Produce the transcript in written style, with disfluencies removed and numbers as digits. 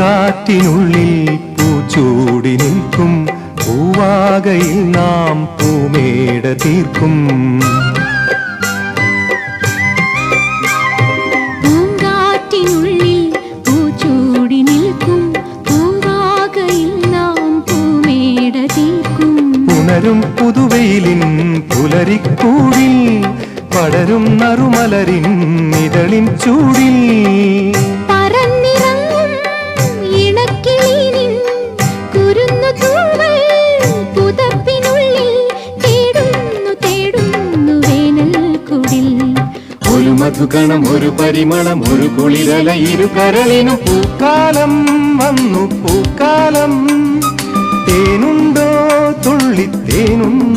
പൂങ്കാറ്റിനുള്ളിൽ പൂച്ചൂടി നിൽക്കും പൂവാകയിൽ നാം പൂമേട തീർക്കും. പൂങ്കാറ്റിനുള്ളിൽ പൂച്ചൂടി നിൽക്കും പൂവാകയിൽ നാം പൂമേട തീർക്കും. പുണരും പുതുവെയിലിൻ പുലരിക്കൂടിൽ പടരും നറുമലരിൻ ഇതളിൻ ചൂടിൽ ഒരു മധുഗണം ഒരു പരിമളം ഒരു കുളിരല ഇരു കരളിനും പൂക്കാലം വന്നു പൂക്കാലം. തേനുണ്ടോ തുള്ളിത്തേനുണ്ടോ